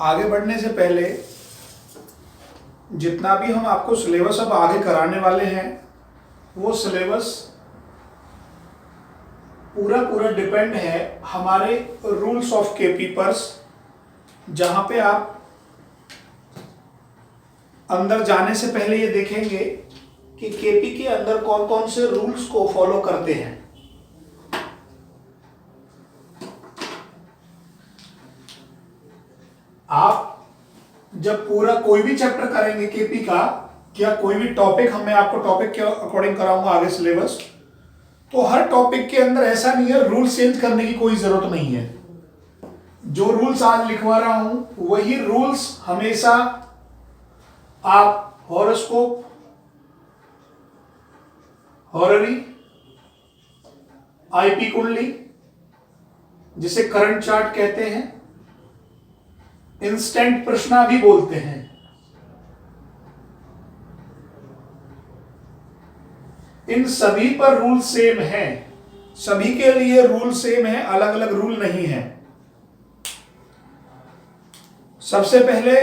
आगे बढ़ने से पहले जितना भी हम आपको सिलेबस अब आगे कराने वाले हैं वो सिलेबस पूरा डिपेंड है हमारे रूल्स ऑफ केपी पर, जहां पे आप अंदर जाने से पहले ये देखेंगे कि केपी के अंदर कौन कौन से रूल्स को फॉलो करते हैं। आप जब पूरा कोई भी चैप्टर करेंगे केपी का या कोई भी टॉपिक, मैं आपको टॉपिक के अकॉर्डिंग कराऊंगा आगे सिलेबस, तो हर टॉपिक के अंदर ऐसा नहीं है रूल चेंज करने की कोई जरूरत नहीं है। जो रूल्स आज लिखवा रहा हूं वही रूल्स हमेशा आप हॉरोस्कोप, हॉररी, आईपी कुंडली जिसे करंट चार्ट कहते हैं, इंस्टेंट प्रश्ना भी बोलते हैं, इन सभी पर रूल सेम है। सभी के लिए रूल सेम है, अलग अलग रूल नहीं है। सबसे पहले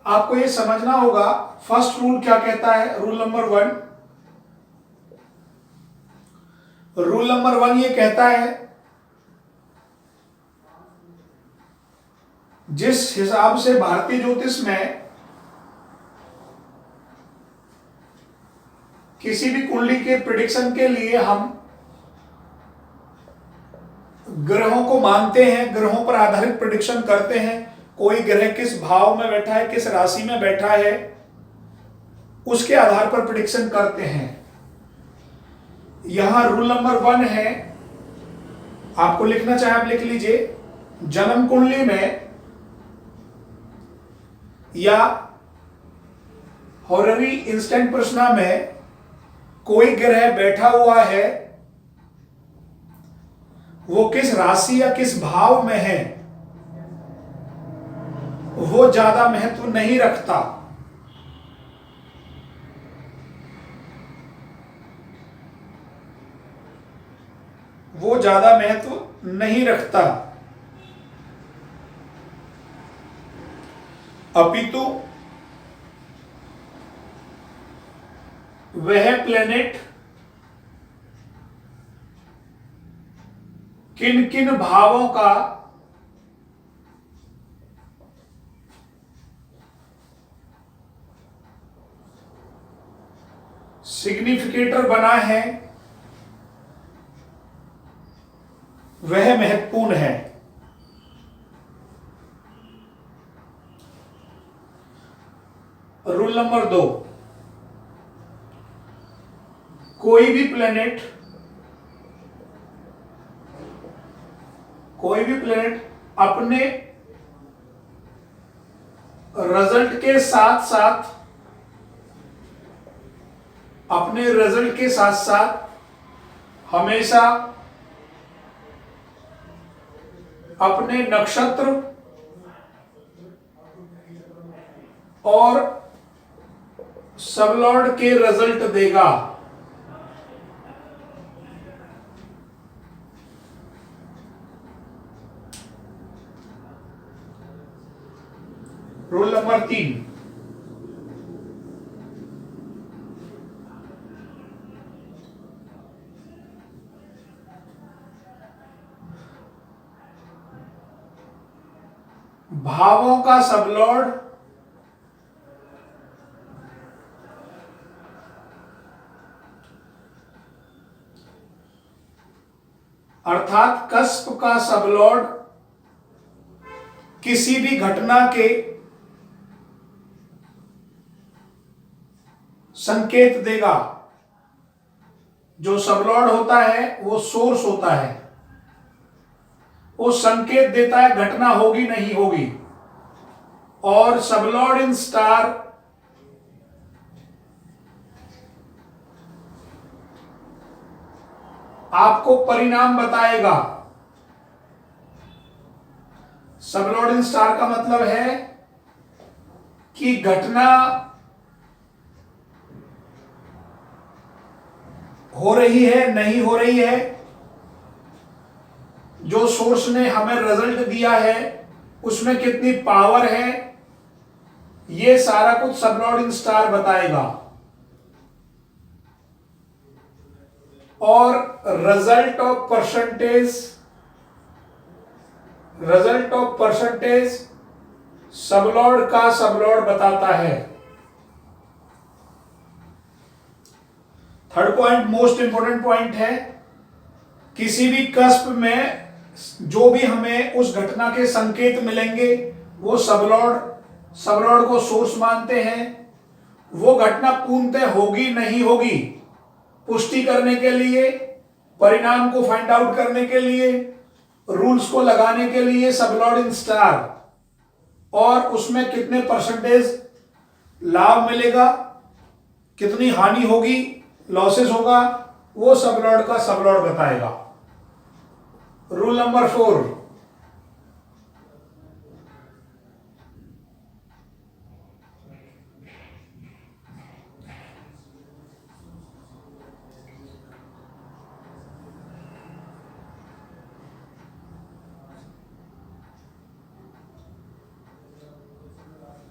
आपको यह समझना होगा फर्स्ट रूल क्या कहता है। रूल नंबर 1, रूल नंबर 1 ये कहता है जिस हिसाब से भारतीय ज्योतिष में किसी भी कुंडली के प्रेडिक्शन के लिए हम ग्रहों को मानते हैं, ग्रहों पर आधारित प्रेडिक्शन करते हैं, कोई ग्रह किस भाव में बैठा है, किस राशि में बैठा है, उसके आधार पर प्रेडिक्शन करते हैं। यहां रूल नंबर 1 है, आपको लिखना चाहे आप लिख लीजिए। जन्म कुंडली में या हॉररी इंस्टेंट प्रश्ना में कोई ग्रह बैठा हुआ है, वो किस राशि या किस भाव में है वो ज्यादा महत्व नहीं रखता। वो ज्यादा महत्व नहीं रखता, अपितु वह प्लेनेट किन किन भावों का सिग्निफिकेटर बना है वह महत्वपूर्ण है। रूल नंबर 2, कोई भी प्लेनेट अपने रिजल्ट के साथ साथ हमेशा अपने नक्षत्र और सबलॉर्ड के रिजल्ट देगा। रूल नंबर 3, भावों का सबलॉर्ड अर्थात कस्प का सबलॉर्ड किसी भी घटना के संकेत देगा। जो सबलॉर्ड होता है वो सोर्स होता है, वो संकेत देता है घटना होगी नहीं होगी, और सबलॉर्ड इन स्टार आपको परिणाम बताएगा। सबलॉर्ड इन स्टार का मतलब है कि घटना हो रही है नहीं हो रही है, जो सोर्स ने हमें रिजल्ट दिया है उसमें कितनी पावर है, ये सारा कुछ सबलॉर्ड इन स्टार बताएगा। और रिजल्ट ऑफ परसेंटेज सबलॉर्ड का सबलॉर्ड बताता है। Third point most important point है, किसी भी कस्प में जो भी हमें उस घटना के संकेत मिलेंगे वो सबलॉर्ड को सोर्स मानते हैं। वो घटना पूर्णतः होगी नहीं होगी, पुष्टि करने के लिए, परिणाम को फाइंड आउट करने के लिए, रूल्स को लगाने के लिए सबलॉर्ड इन स्टार, और उसमें कितने परसेंटेज लाभ मिलेगा, कितनी हानि होगी, लॉसेस होगा, वो सबलॉर्ड का सबलॉर्ड बताएगा। रूल नंबर 4,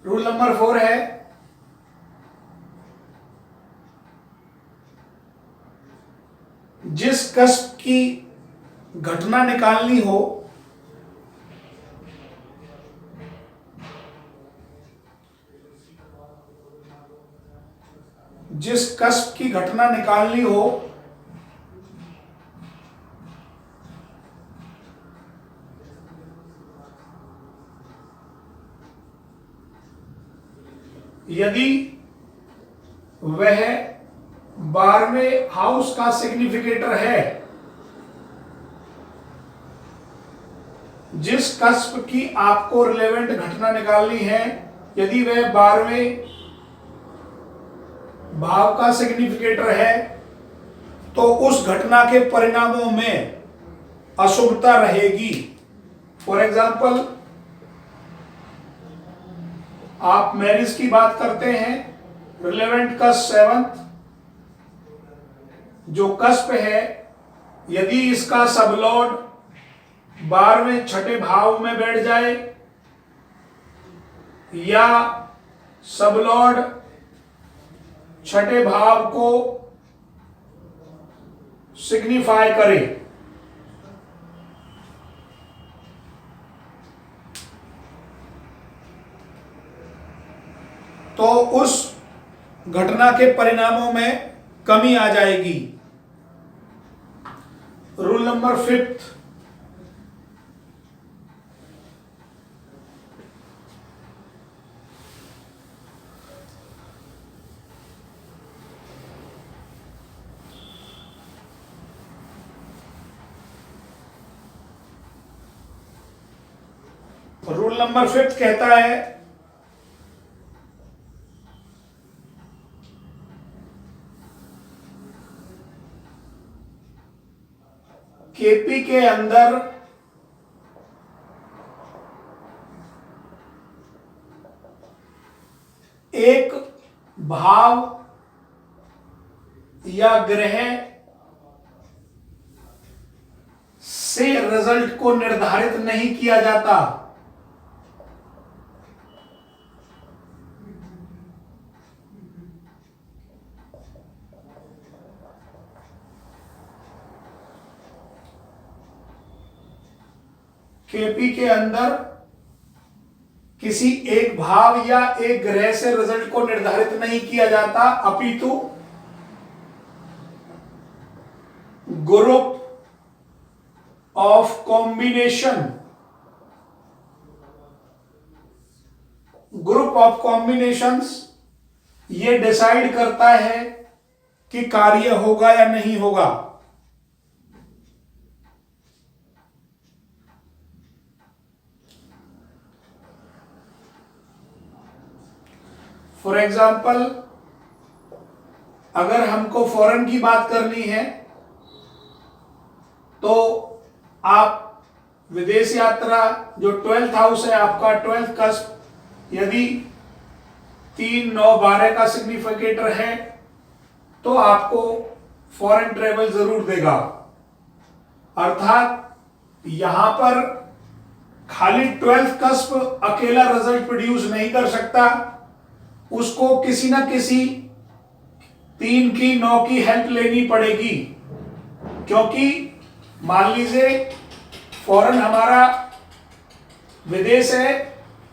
रूल नंबर 4 है जिस कस्प की घटना निकालनी हो, जिस कस्प की घटना निकालनी हो यदि वह 12वें हाउस का सिग्निफिकेटर है, जिस कस्प की आपको रिलेवेंट घटना निकालनी है, यदि वह 12वें भाव का सिग्निफिकेटर है, तो उस घटना के परिणामों में अशुभता रहेगी। फॉर एग्जाम्पल, आप मैरिज की बात करते हैं, रिलेवेंट कस्प 7th जो कस्प है, यदि इसका सबलॉर्ड 12वें छठे भाव में बैठ जाए, या सबलॉर्ड छठे भाव को सिग्निफाई करे, तो उस घटना के परिणामों में कमी आ जाएगी। रूल नंबर 5, रूल नंबर 5 कहता है केपी के अंदर एक भाव या ग्रह से रिजल्ट को निर्धारित नहीं किया जाता। केपी के अंदर किसी एक भाव या एक ग्रह से रिजल्ट को निर्धारित नहीं किया जाता, अपितु ग्रुप ऑफ कॉम्बिनेशंस ये डिसाइड करता है कि कार्य होगा या नहीं होगा। फॉर एग्जाम्पल, अगर हमको फॉरेन की बात करनी है तो आप विदेश यात्रा, जो 12th हाउस है आपका, 12th कस्प, यदि 3, 9, 12 का सिग्निफिकेटर है तो आपको फॉरेन ट्रेवल जरूर देगा। अर्थात यहां पर खाली 12th कस्प अकेला रिजल्ट प्रोड्यूस नहीं कर सकता, उसको किसी ना किसी 3 की 9 की हेल्प लेनी पड़ेगी, क्योंकि मान लीजिए फॉरेन हमारा विदेश है,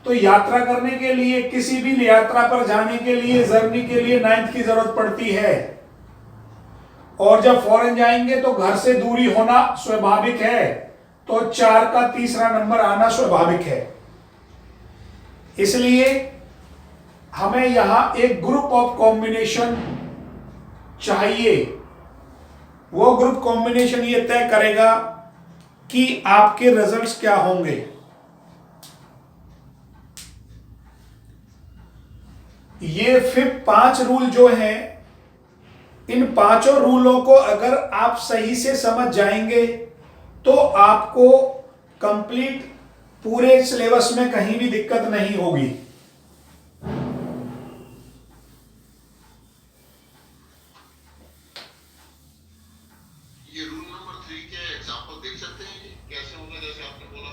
तो यात्रा करने के लिए, किसी भी यात्रा पर जाने के लिए, जर्नी के लिए 9th की जरूरत पड़ती है। और जब फॉरेन जाएंगे तो घर से दूरी होना स्वाभाविक है, तो 4 का तीसरा नंबर आना स्वाभाविक है। इसलिए हमें यहां एक ग्रुप ऑफ कॉम्बिनेशन चाहिए। वो ग्रुप कॉम्बिनेशन ये तय करेगा कि आपके रिजल्ट्स क्या होंगे। ये फिर 5 रूल जो हैं, इन 5 रूलों को अगर आप सही से समझ जाएंगे तो आपको कंप्लीट पूरे सिलेबस में कहीं भी दिक्कत नहीं होगी। ये रूल नंबर 3 के एग्जांपल देख सकते हैं कि कैसे होगा। जैसे आपने बोला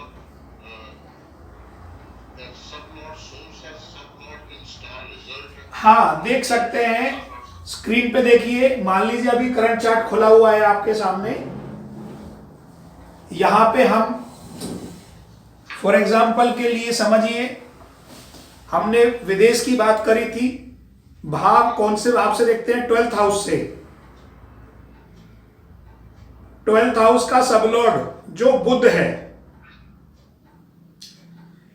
that subplot shows as subplot in star result। हाँ, देख सकते हैं, स्क्रीन पे देखिए। मान लीजिए अभी करंट चार्ट खुला हुआ है आपके सामने। यहां पे हम फॉर एग्जांपल के लिए समझिए, हमने विदेश की बात करी थी। भाव कौन से भाव से देखते हैं? 12th हाउस से। 12th हाउस का सबलॉर्ड जो बुध है,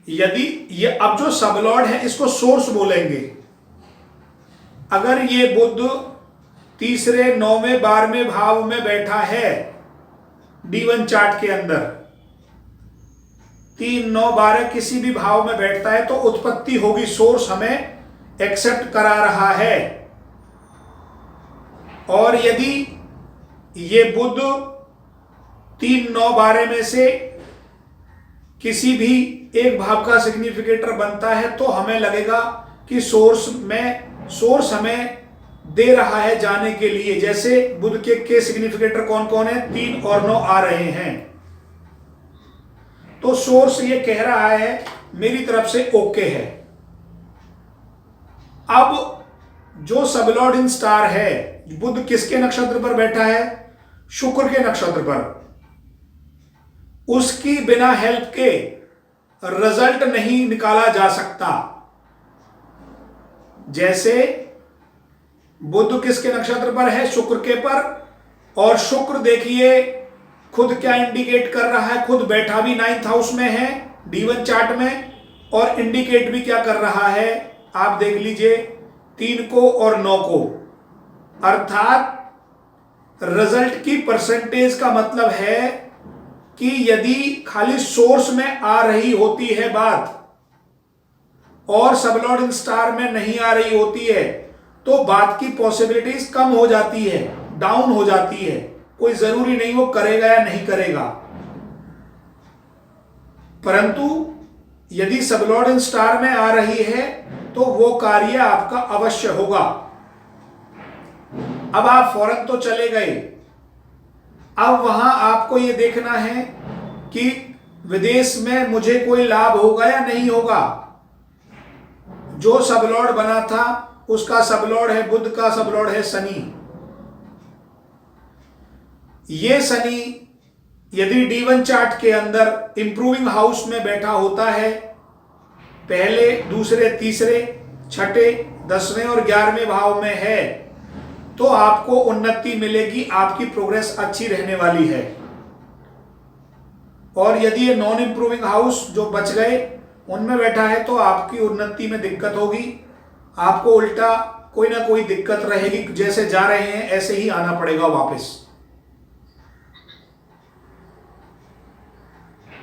यदि ये अब जो सबलॉर्ड है इसको सोर्स बोलेंगे। अगर ये बुध तीसरे, 9वें, 12वें भाव में बैठा है D1 चार्ट के अंदर, 3, 9, 12 किसी भी भाव में बैठता है तो उत्पत्ति होगी। सोर्स हमें एक्सेप्ट करा रहा है। और यदि ये बुध 3, 9, 12 में से किसी भी एक भाव का सिग्निफिकेटर बनता है तो हमें लगेगा कि सोर्स हमें दे रहा है जाने के लिए। जैसे बुध के सिग्निफिकेटर कौन कौन है? 3 और 9 आ रहे हैं, तो सोर्स ये कह रहा है मेरी तरफ से ओके है। अब जो सबलॉर्ड इन स्टार है, बुध किसके नक्षत्र पर बैठा है? शुक्र के नक्षत्र पर। उसकी बिना हेल्प के रिजल्ट नहीं निकाला जा सकता। जैसे बुध किसके नक्षत्र पर है? शुक्र के पर। और शुक्र देखिए खुद क्या इंडिकेट कर रहा है? खुद बैठा भी 9th हाउस में है D1 चार्ट में, और इंडिकेट भी क्या कर रहा है? आप देख लीजिए 3 को और 9 को। अर्थात रिजल्ट की परसेंटेज का मतलब है कि यदि खाली सोर्स में आ रही होती है बात और सबलॉर्ड इन स्टार में नहीं आ रही होती है, तो बात की पॉसिबिलिटीज कम हो जाती है, डाउन हो जाती है। कोई जरूरी नहीं वो करेगा या नहीं करेगा। परंतु यदि सबलॉर्ड इन स्टार में आ रही है तो वो कार्य आपका अवश्य होगा। अब आप फौरन तो चले गए, अब वहां आपको ये देखना है कि विदेश में मुझे कोई लाभ होगा या नहीं होगा। जो सबलॉर्ड बना था उसका सबलॉर्ड है बुध, का सबलॉर्ड है शनि। ये शनि यदि D1 चार्ट के अंदर इंप्रूविंग हाउस में बैठा होता है, पहले, दूसरे, तीसरे, छठे, 10वें और 11वें भाव में है, तो आपको उन्नति मिलेगी, आपकी प्रोग्रेस अच्छी रहने वाली है। और यदि ये नॉन इंप्रूविंग हाउस जो बच गए उनमें बैठा है तो आपकी उन्नति में दिक्कत होगी, आपको उल्टा कोई ना कोई दिक्कत रहेगी। जैसे जा रहे हैं ऐसे ही आना पड़ेगा वापस।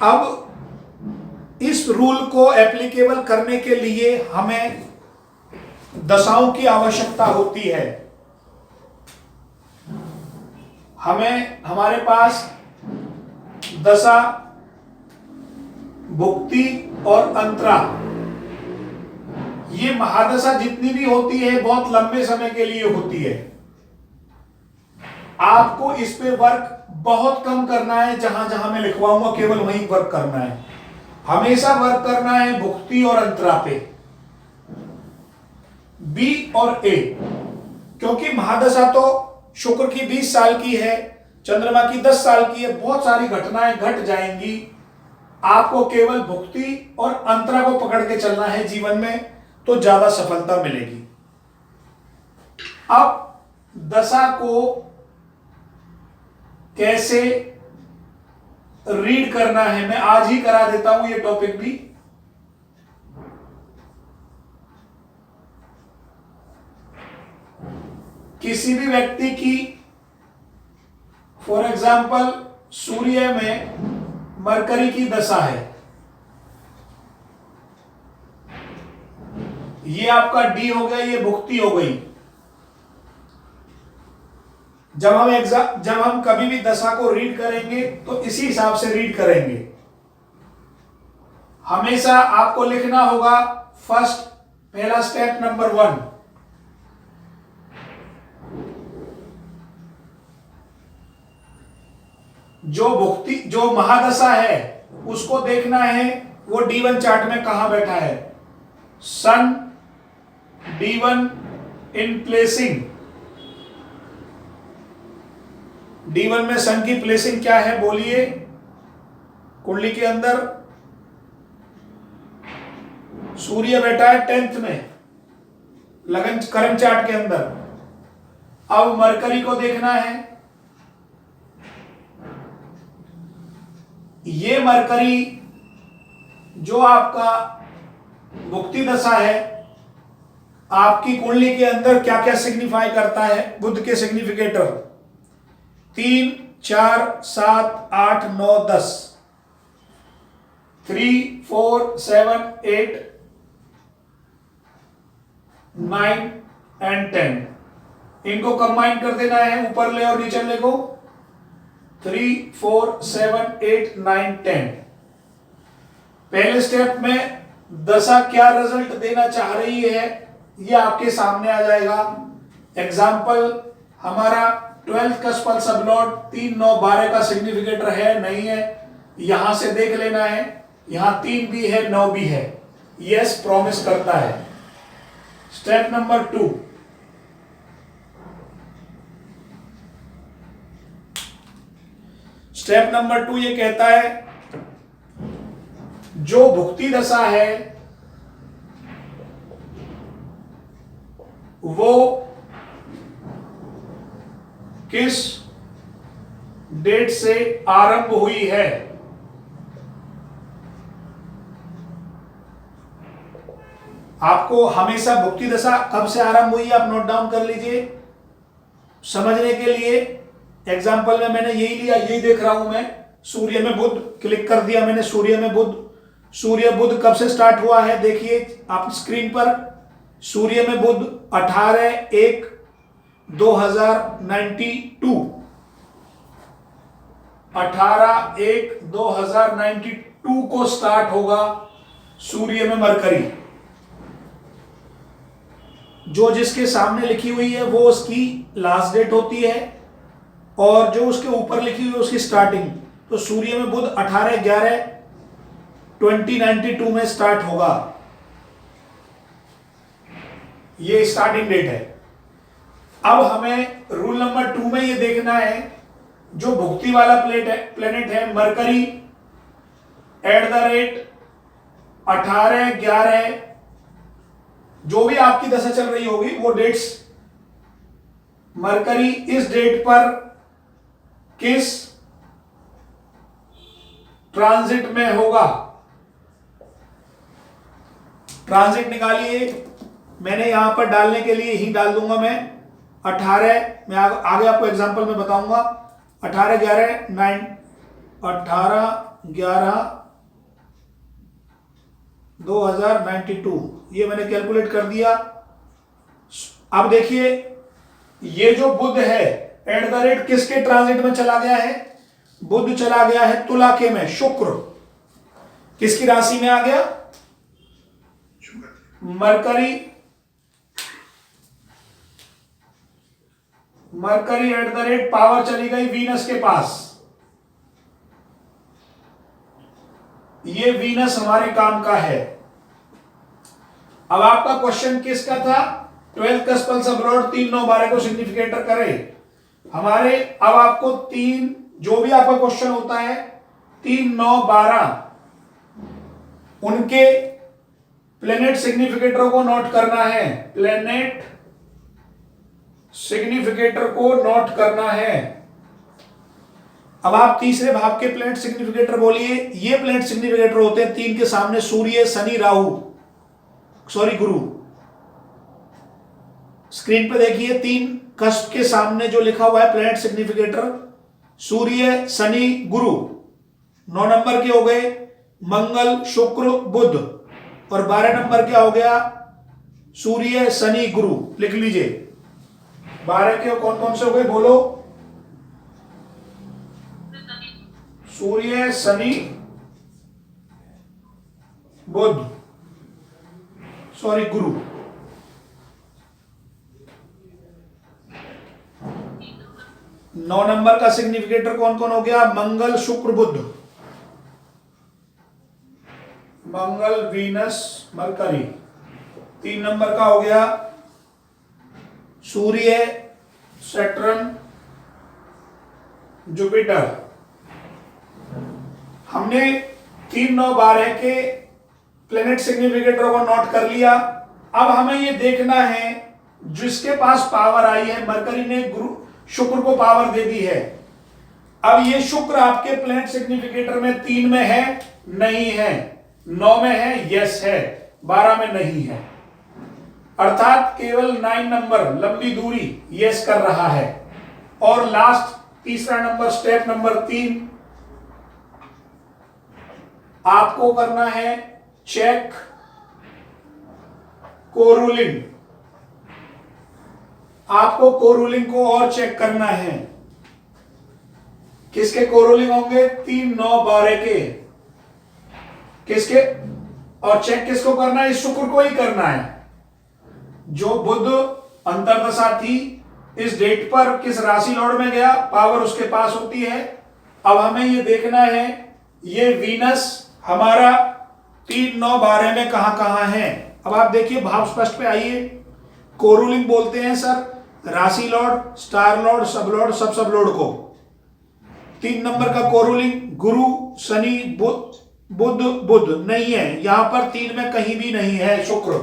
अब इस रूल को एप्लीकेबल करने के लिए हमें दशाओं की आवश्यकता होती है। हमारे पास दशा, भुक्ति और अंतरा, ये महादशा जितनी भी होती है बहुत लंबे समय के लिए होती है। आपको इस पे वर्क बहुत कम करना है, जहां जहां मैं लिखवाऊंगा केवल वहीं वर्क करना है। हमेशा वर्क करना है भुक्ति और अंतरा पे। बी और ए, क्योंकि महादशा तो शुक्र की 20 साल की है, चंद्रमा की 10 साल की है, बहुत सारी घटनाएं घट जाएंगी। आपको केवल भुक्ति और अंतरा को पकड़ के चलना है जीवन में, तो ज्यादा सफलता मिलेगी। अब दशा को कैसे रीड करना है मैं आज ही करा देता हूं ये टॉपिक भी। किसी भी व्यक्ति की फॉर एग्जाम्पल सूर्य में मरकरी की दशा है, ये आपका डी हो गया, ये भुक्ति हो गई। जब हम कभी भी दशा को रीड करेंगे तो इसी हिसाब से रीड करेंगे। हमेशा आपको लिखना होगा फर्स्ट, पहला स्टेप नंबर 1, जो महादशा है उसको देखना है वो D1 चार्ट में कहां बैठा है। सन D1 इन प्लेसिंग, D1 में सन की प्लेसिंग क्या है बोलिए कुंडली के अंदर। सूर्य बैठा है 10th में लगन कर्म चार्ट के अंदर। अब मरकरी को देखना है, ये मरकरी जो आपका भुक्ति दशा है आपकी कुंडली के अंदर क्या क्या सिग्निफाई करता है। बुध के सिग्निफिकेटर 3, 4, 7, 8, 9, 10, 3, 4, 7, 8, 9 एंड 10। इनको कंबाइन कर देना है, ऊपर ले और नीचे ले को 3, 4, 7, 8, 9, 10। पहले स्टेप में दशा क्या रिजल्ट देना चाह रही है ये आपके सामने आ जाएगा। एग्जाम्पल हमारा 12th का स्पल सबलॉर्ड 3, 9, 12 का सिग्निफिकेटर है नहीं है, यहां से देख लेना है। यहां 3 भी है 9 भी है, यस प्रॉमिस करता है। स्टेप नंबर 2, स्टेप नंबर 2 ये कहता है जो भुक्ति दशा है वो किस डेट से आरंभ हुई है। आपको हमेशा भुक्ति दशा कब से आरंभ हुई आप नोट डाउन कर लीजिए समझने के लिए। एग्जाम्पल में मैंने यही लिया, यही देख रहा हूं मैं, सूर्य में बुध क्लिक कर दिया मैंने। सूर्य में बुध, सूर्य बुध कब से स्टार्ट हुआ है देखिए आप स्क्रीन पर। सूर्य में बुध 18/1/2092, 18/1/2092 को स्टार्ट होगा सूर्य में मरकरी। जो जिसके सामने लिखी हुई है वो उसकी लास्ट डेट होती है और जो उसके ऊपर लिखी हुई है उसकी स्टार्टिंग। तो सूर्य में बुध 18/11/2092 में स्टार्ट होगा, ये स्टार्टिंग डेट है। अब हमें रूल नंबर 2 में ये देखना है जो भुक्ति वाला प्लेनेट है मरकरी @18/11 जो भी आपकी दशा चल रही होगी वो डेट्स, मरकरी इस डेट पर किस ट्रांजिट में होगा। ट्रांजिट निकालिए, मैंने यहां पर डालने के लिए ही डाल दूंगा मैं 18, मैं आगे आपको एग्जांपल में बताऊंगा। 18/11/2092 ये मैंने कैलकुलेट कर दिया। अब देखिए ये जो बुध है किसके ट्रांजिट में चला गया है। बुध चला गया है तुला के में, शुक्र किसकी राशि में आ गया, मरकरी पावर चली गई वीनस के पास। ये वीनस हमारे काम का है। अब आपका क्वेश्चन किसका था, 12th कस्पल सब लॉर्ड 3 9 12 को सिग्निफिकेटर करे हमारे। अब आपको 3 जो भी आपका क्वेश्चन होता है 3 9 12 उनके प्लेनेट सिग्निफिकेटर को नोट करना है। प्लेनेट सिग्निफिकेटर को नोट करना है। अब आप तीसरे भाव के प्लेनेट सिग्निफिकेटर बोलिए। ये प्लेनेट सिग्निफिकेटर होते हैं 3 के सामने सूर्य शनि राहु गुरु। स्क्रीन पे देखिए 3 कस्प के सामने जो लिखा हुआ है प्लेनेट सिग्निफिकेटर सूर्य शनि गुरु। 9 नंबर के हो गए मंगल शुक्र बुध और 12 नंबर क्या हो गया सूर्य शनि गुरु। लिख लीजिए 12 के कौन कौन से हो गए बोलो। सूर्य शनि बुध गुरु। नौ नंबर का सिग्निफिकेटर कौन कौन हो गया मंगल शुक्र बुध। मंगल वीनस मरकरी। 3 नंबर का हो गया सूर्य सैटर्न जुपिटर। हमने 3 9 12 के प्लेनेट सिग्निफिकेटर को नोट कर लिया। अब हमें ये देखना है जिसके पास पावर आई है मरकरी ने शुक्र को पावर दे दी है। अब ये शुक्र आपके प्लेनेट सिग्निफिकेटर में 3 में है नहीं है, 9 में है यस है, 12 में नहीं है। अर्थात केवल 9 नंबर लंबी दूरी यस कर रहा है। और लास्ट तीसरा नंबर स्टेप नंबर 3 आपको करना है चेक कोरूलिंग। आपको कोरूलिंग को और चेक करना है। किसके कोरूलिंग होंगे 3 9 12 के किसके। और चेक किसको करना है इस शुक्र को ही करना है। जो बुध अंतर्दशा थी इस डेट पर किस राशि लॉर्ड में गया पावर उसके पास होती है। अब हमें ये देखना है ये वीनस हमारा 3 9 12 में कहां है। अब आप देखिए भाव स्पष्ट पे आइए। कोरूलिंग बोलते हैं सर राशि लॉर्ड स्टार लॉर्ड सब लॉर्ड को। 3 नंबर का कोरूलिंग गुरु शनि बुध नहीं है यहां पर 3 में कहीं भी नहीं है। शुक्र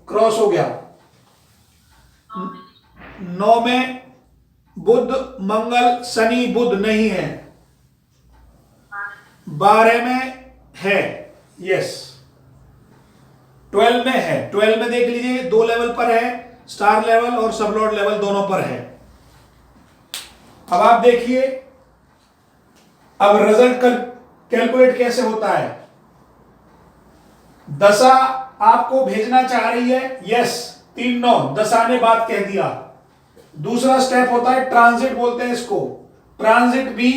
क्रॉस हो गया। 9 में बुध मंगल शनि बुध नहीं है। 12 में है यस। 12 में है। 12 में देख लीजिए 2 लेवल पर है स्टार लेवल और सब लॉर्ड लेवल दोनों पर है। अब आप देखिए अब रिजल्ट कैलकुलेट कैसे होता है। दशा आपको भेजना चाह रही है यस 3 9 दशा ने बात कह दिया। दूसरा स्टेप होता है ट्रांजिट बोलते हैं इसको। ट्रांजिट भी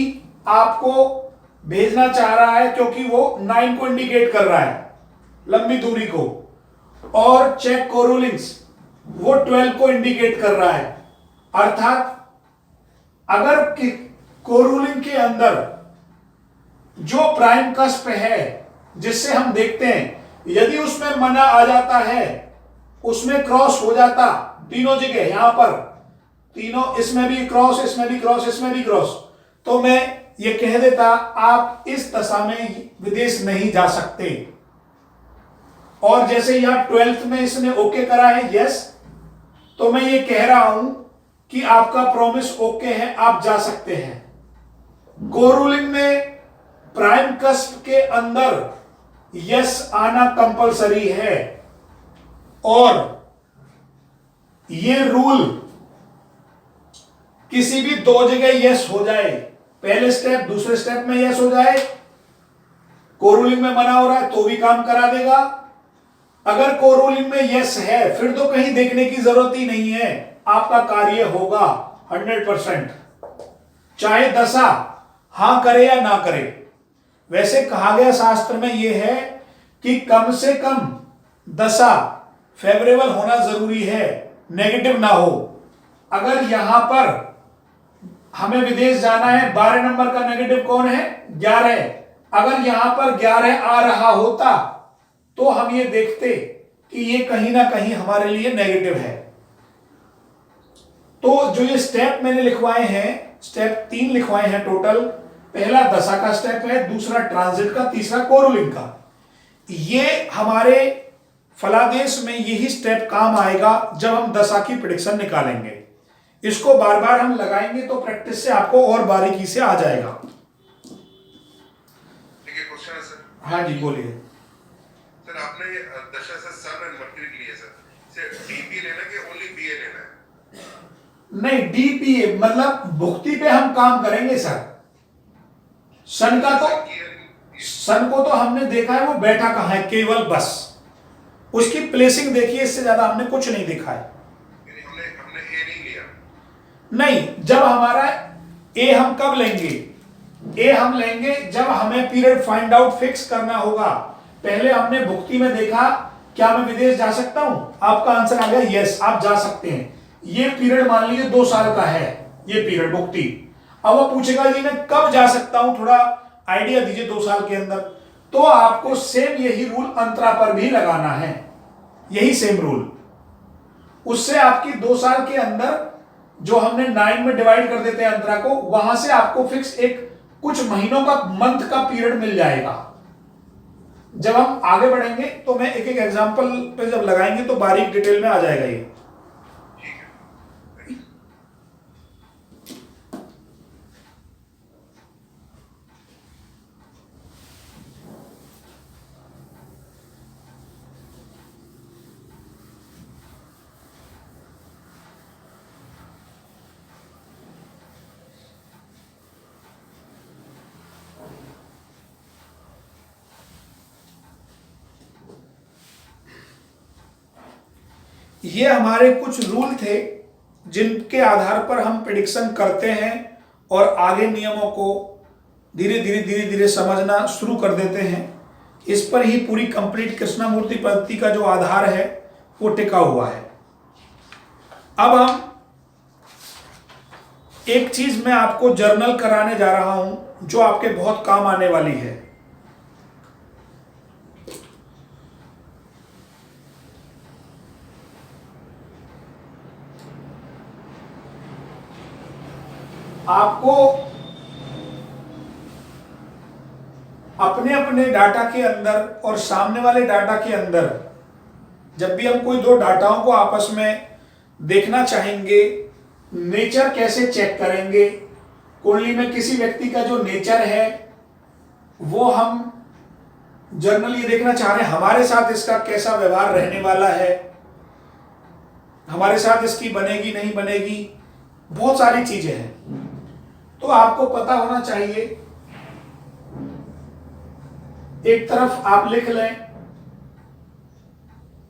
आपको भेजना चाह रहा है क्योंकि वो 9 को इंडिकेट कर रहा है लंबी दूरी को। और चेक कोरूलिंग्स वो 12 को इंडिकेट कर रहा है। अर्थात अगर कोरूलिंग के अंदर जो प्राइम कस्प है जिससे हम देखते हैं यदि उसमें मना आ जाता है उसमें क्रॉस हो जाता तीनों जगह यहां पर तीनों इसमें भी क्रॉस इसमें भी क्रॉस इसमें भी क्रॉस तो मैं ये कह देता आप इस दशा में विदेश नहीं जा सकते। और जैसे यहां 12th में इसने ओके करा है यस तो मैं ये कह रहा हूं कि आपका प्रॉमिस ओके है आप जा सकते हैं। कोरूलिंग में प्राइम कस्प के अंदर यस आना कंपलसरी है। और ये रूल किसी भी 2 जगह यस हो जाए पहले स्टेप दूसरे स्टेप में यस हो जाए कोरूलिंग में मना हो रहा है तो भी काम करा देगा। अगर कोरूलिंग में यस है फिर तो कहीं देखने की जरूरत ही नहीं है आपका कार्य होगा 100%। चाहे दशा हां करे या ना करे। वैसे कहा गया शास्त्र में यह है कि कम से कम दशा फेवरेबल होना जरूरी है नेगेटिव ना हो। अगर यहां पर हमें विदेश जाना है 12 नंबर का नेगेटिव कौन है 11। अगर यहां पर 11 आ रहा होता तो हम ये देखते कि ये कहीं ना कहीं हमारे लिए नेगेटिव है। तो जो ये स्टेप मैंने लिखवाए हैं, स्टेप 3 लिखवाए हैं टोटल। पहला दशा का स्टेप है, दूसरा ट्रांजिट का, तीसरा कोरोलिंग का। ये हमारे फलादेश में यही स्टेप काम आएगा जब हम दशा की प्रेडिक्शन निकालेंगे। इसको बार बार हम लगाएंगे तो प्रैक्टिस से आपको और बारीकी से आ जाएगा। ठीक है, क्वेश्चन है सर। हाँ जी बोलिए। सर आपने दशा से सन एंड मर्क्यूरी के लिए सर डीपी लेना कि ओनली बीए लेना है? नहीं, डीपीए मतलब भुक्ति पे हम काम करेंगे सर। सन का तो, सन को तो हमने देखा है वो बैठा कहाँ है, केवल बस उसकी प्लेसिंग देखिए, इससे ज्यादा हमने कुछ नहीं देखा है। हमने ए नहीं लिया? नहीं, जब हमारा ए हम कब लेंगे? ए हम लेंगे जब हमें पीरियड फाइंड आउट फिक्स करना होगा। पहले हमने भुक्ति में देखा क्या मैं विदेश जा सकता हूं, आपका आंसर आ गया यस, आप जा सकते हैं। ये पीरियड मान लीजिए 2 साल का है, ये पीरियड भुक्ति। अब वो पूछेगा जी मैं कब जा सकता हूं, थोड़ा आइडिया दीजिए 2 साल के अंदर। तो आपको सेम यही रूल अंतरा पर भी लगाना है, यही सेम रूल। उससे आपकी 2 साल के अंदर जो हमने 9 में डिवाइड कर देते हैं अंतरा को, वहां से आपको फिक्स एक कुछ महीनों का, मंथ का पीरियड मिल जाएगा। जब हम आगे बढ़ेंगे तो मैं एक एक एग्जांपल पे जब लगाएंगे तो बारीक डिटेल में आ जाएगा ये। ये हमारे कुछ रूल थे जिनके आधार पर हम प्रेडिक्शन करते हैं और आगे नियमों को धीरे धीरे समझना शुरू कर देते हैं। इस पर ही पूरी कंप्लीट कृष्णमूर्ति पद्धति का जो आधार है वो टिका हुआ है। अब हम एक चीज मैं आपको जर्नल कराने जा रहा हूं जो आपके बहुत काम आने वाली है। आपको अपने अपने डाटा के अंदर और सामने वाले डाटा के अंदर जब भी हम कोई 2 डाटाओं को आपस में देखना चाहेंगे, नेचर कैसे चेक करेंगे। कुंडली में किसी व्यक्ति का जो नेचर है वो हम जर्नल ये देखना चाह रहे हैं, हमारे साथ इसका कैसा व्यवहार रहने वाला है, हमारे साथ इसकी बनेगी नहीं बनेगी, बहुत सारी चीजें हैं। तो आपको पता होना चाहिए, एक तरफ आप लिख लें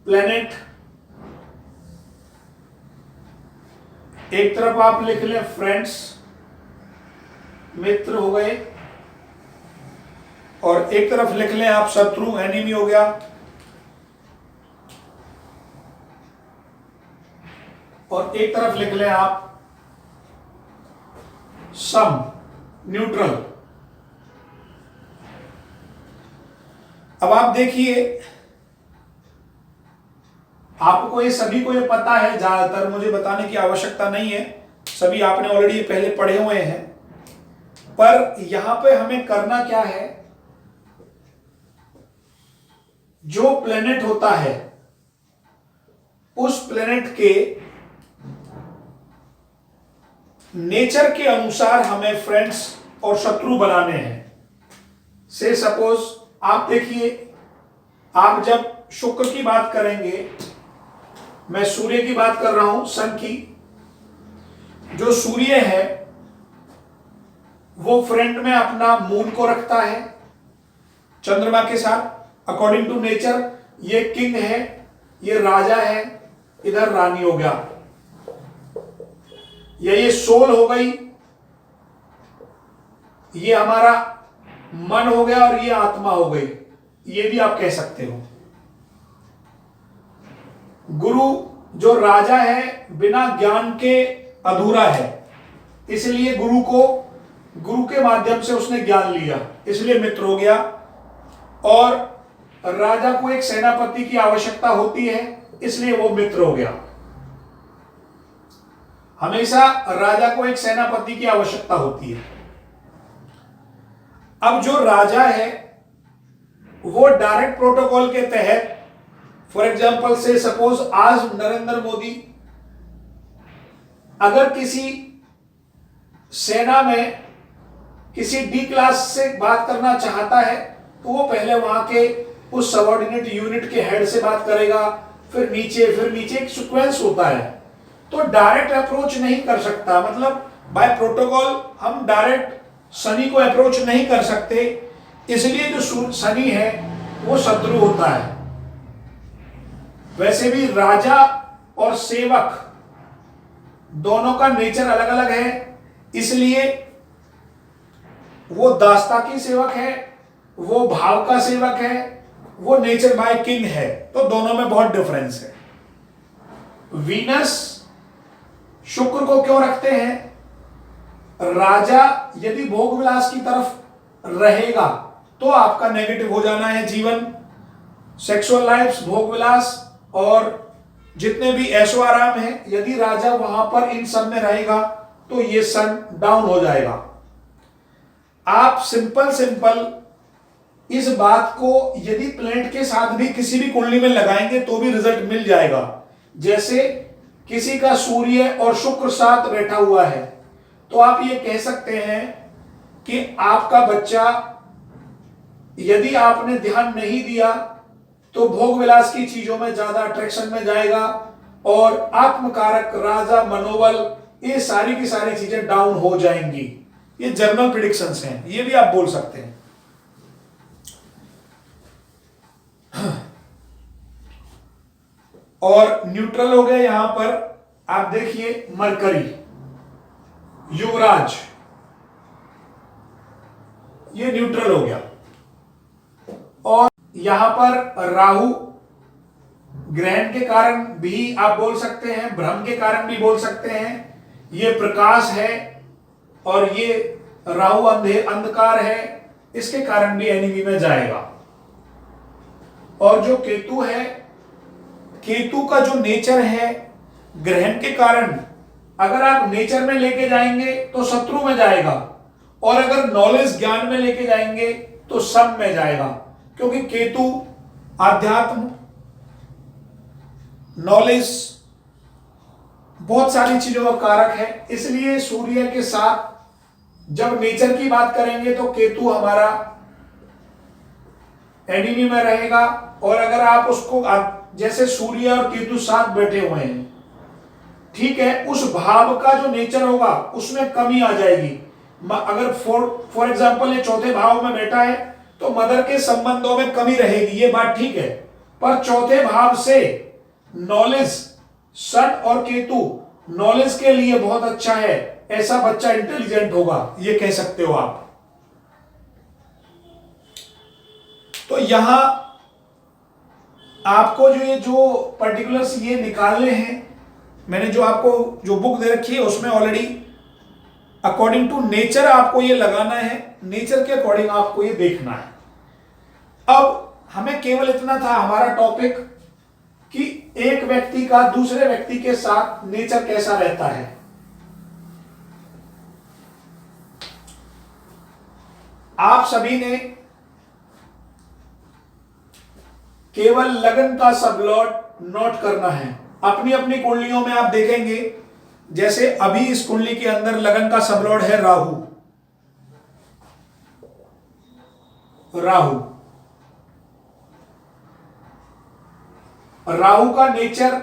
प्लेनेट, एक तरफ आप लिख लें फ्रेंड्स, मित्र हो गए, और एक तरफ लिख लें आप शत्रु, एनिमी हो गया, और एक तरफ लिख लें आप सम, न्यूट्रल। अब आप देखिए, आपको ये सभी को ये पता है, ज्यादातर मुझे बताने की आवश्यकता नहीं है, सभी आपने ऑलरेडी पहले पढ़े हुए हैं। पर यहां पे हमें करना क्या है, जो प्लेनेट होता है उस प्लेनेट के नेचर के अनुसार हमें फ्रेंड्स और शत्रु बनाने हैं। से सपोज आप देखिए, आप जब शुक्र की बात करेंगे, मैं सूर्य की बात कर रहा हूं, सन की, जो सूर्य है वो फ्रेंड में अपना मून को रखता है चंद्रमा के साथ। अकॉर्डिंग टू नेचर ये किंग है, ये राजा है, इधर रानी हो गया, या ये सोल हो गई, ये हमारा मन हो गया, और ये आत्मा हो गई, ये भी आप कह सकते हो। गुरु जो राजा है बिना ज्ञान के अधूरा है, इसलिए गुरु के माध्यम से उसने ज्ञान लिया, इसलिए मित्र हो गया। और राजा को एक सेनापति की आवश्यकता होती है, इसलिए वो मित्र हो गया। हमेशा राजा को एक सेनापति की आवश्यकता होती है। अब जो राजा है वो डायरेक्ट प्रोटोकॉल के तहत, फॉर एग्जाम्पल से सपोज आज नरेंद्र मोदी अगर किसी सेना में किसी डी क्लास से बात करना चाहता है तो वो पहले वहां के उस सबऑर्डिनेट यूनिट के हेड से बात करेगा, फिर नीचे एक सीक्वेंस होता है। तो डायरेक्ट अप्रोच नहीं कर सकता, मतलब बाय प्रोटोकॉल हम डायरेक्ट शनि को अप्रोच नहीं कर सकते, इसलिए जो शनि है वो शत्रु होता है। वैसे भी राजा और सेवक दोनों का नेचर अलग अलग है, इसलिए वो दास्ता की सेवक है, वो भाव का सेवक है, वो नेचर बाय किंग है, तो दोनों में बहुत डिफरेंस है। वीनस शुक्र को क्यों रखते हैं? राजा यदि भोग विलास की तरफ रहेगा तो आपका नेगेटिव हो जाना है जीवन, सेक्सुअल लाइफ, भोग विलास और जितने भी ऐशो आराम है। यदि राजा वहां पर इन सब में रहेगा तो ये सन डाउन हो जाएगा। आप सिंपल इस बात को यदि प्लेनेट के साथ भी किसी भी कुंडली में लगाएंगे तो भी रिजल्ट मिल जाएगा। जैसे किसी का सूर्य और शुक्र साथ बैठा हुआ है तो आप ये कह सकते हैं कि आपका बच्चा यदि आपने ध्यान नहीं दिया तो भोग विलास की चीजों में ज्यादा अट्रैक्शन में जाएगा और आत्मकारक, राजा, मनोबल, ये सारी की सारी चीजें डाउन हो जाएंगी। ये जर्नल प्रिडिक्शंस हैं, ये भी आप बोल सकते हैं। और न्यूट्रल हो गया यहां पर आप देखिए मरकरी, युवराज, ये न्यूट्रल हो गया। और यहां पर राहु ग्रहण के कारण भी आप बोल सकते हैं, भ्रम के कारण भी बोल सकते हैं। ये प्रकाश है और ये राहु अंधकार है, इसके कारण भी एनिमी में जाएगा। और जो केतु है, केतु का जो नेचर है ग्रहण के कारण अगर आप नेचर में लेके जाएंगे तो शत्रु में जाएगा, और अगर नॉलेज ज्ञान में लेके जाएंगे तो सब में जाएगा, क्योंकि केतु आध्यात्म, नॉलेज, बहुत सारी चीजों का कारक है। इसलिए सूर्य के साथ जब नेचर की बात करेंगे तो केतु हमारा एनिमी में रहेगा। और अगर आप उसको जैसे सूर्य और केतु साथ बैठे हुए हैं, ठीक है, उस भाव का जो नेचर होगा उसमें कमी आ जाएगी। अगर फॉर एग्जांपल ये चौथे भाव में बैठा है तो मदर के संबंधों में कमी रहेगी, ये बात ठीक है। पर चौथे भाव से नॉलेज, सन और केतु नॉलेज के लिए बहुत अच्छा है, ऐसा बच्चा इंटेलिजेंट होगा, ये कह सकते हो आप। तो यहां आपको जो पर्टिकुलर्स ये निकालने हैं, मैंने जो आपको जो बुक दे रखी है उसमें ऑलरेडी अकॉर्डिंग टू नेचर आपको ये लगाना है, नेचर के अकॉर्डिंग आपको ये देखना है। अब हमें केवल इतना था हमारा टॉपिक कि एक व्यक्ति का दूसरे व्यक्ति के साथ नेचर कैसा रहता है। आप सभी ने केवल लगन का सबलॉट नोट करना है। अपनी अपनी कुंडलियों में आप देखेंगे, जैसे अभी इस कुंडली के अंदर लगन का सबलॉर्ड है राहु। राहु का नेचर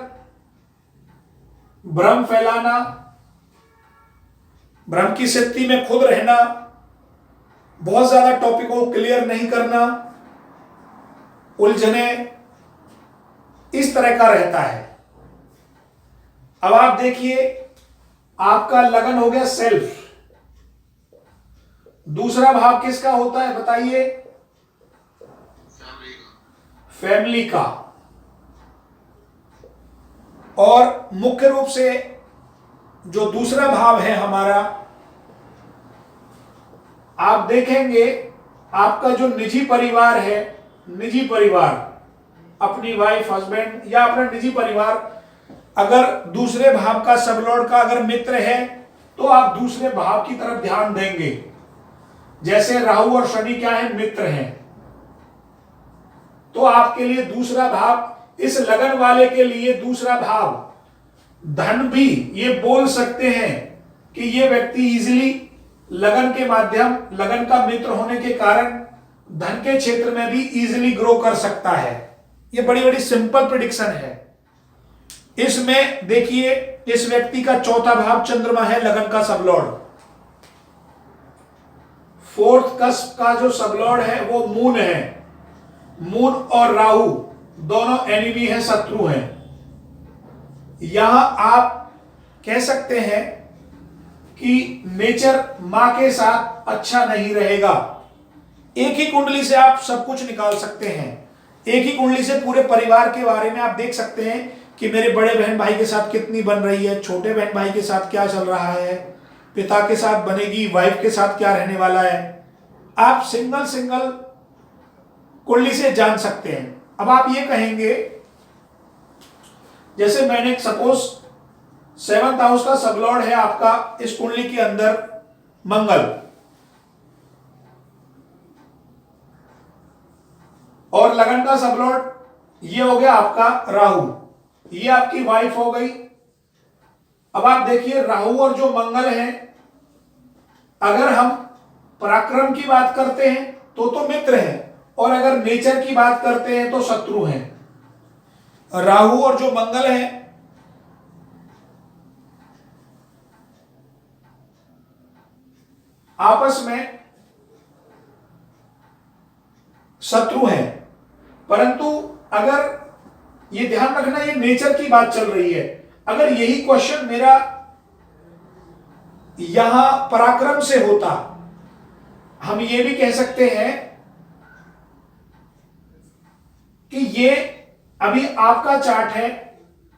भ्रम फैलाना, भ्रम की स्थिति में खुद रहना, बहुत ज्यादा टॉपिकों को क्लियर नहीं करना, उलझने, इस तरह का रहता है। अब आप देखिए, आपका लगन हो गया सेल्फ, दूसरा भाव किसका होता है बताइए? फैमिली का। और मुख्य रूप से जो दूसरा भाव है हमारा, आप देखेंगे आपका जो निजी परिवार है, निजी परिवार, अपनी वाइफ, हस्बैंड या अपना निजी परिवार, अगर दूसरे भाव का सबलॉर्ड का अगर मित्र है तो आप दूसरे भाव की तरफ ध्यान देंगे। जैसे राहु और शनि क्या है, मित्र हैं, तो आपके लिए दूसरा भाव, इस लगन वाले के लिए दूसरा भाव धन भी, ये बोल सकते हैं कि ये व्यक्ति इजीली लगन के माध्यम, लगन का मित्र होने के कारण धन के क्षेत्र में भी इजीली ग्रो कर सकता है। ये बड़ी बड़ी सिंपल प्रिडिक्शन है। इसमें देखिए, इस व्यक्ति का चौथा भाव चंद्रमा है, लगन का सबलॉर्ड। फोर्थ कस्प का जो सबलॉर्ड है वो मून है। मून और राहु दोनों एनिमी है, शत्रु हैं। यहां आप कह सकते हैं कि नेचर मां के साथ अच्छा नहीं रहेगा। एक ही कुंडली से आप सब कुछ निकाल सकते हैं। एक ही कुंडली से पूरे परिवार के बारे में आप देख सकते हैं कि मेरे बड़े बहन भाई के साथ कितनी बन रही है, छोटे बहन भाई के साथ क्या चल रहा है, पिता के साथ बनेगी, वाइफ के साथ क्या रहने वाला है। आप सिंगल सिंगल कुंडली से जान सकते हैं। अब आप ये कहेंगे, जैसे मैंने सपोज 7th हाउस का सबलॉर्ड है आपका इस कुंडली के अंदर मंगल, और लगन का सबलॉर्ड ये हो गया आपका राहु, ये आपकी वाइफ हो गई। अब आप देखिए, राहु और जो मंगल है, अगर हम पराक्रम की बात करते हैं तो मित्र हैं, और अगर नेचर की बात करते हैं तो शत्रु हैं। राहु और जो मंगल है आपस में शत्रु हैं, परंतु अगर ये ध्यान रखना, ये नेचर की बात चल रही है। अगर यही क्वेश्चन मेरा यहां पराक्रम से होता, हम ये भी कह सकते हैं कि ये अभी आपका चार्ट है,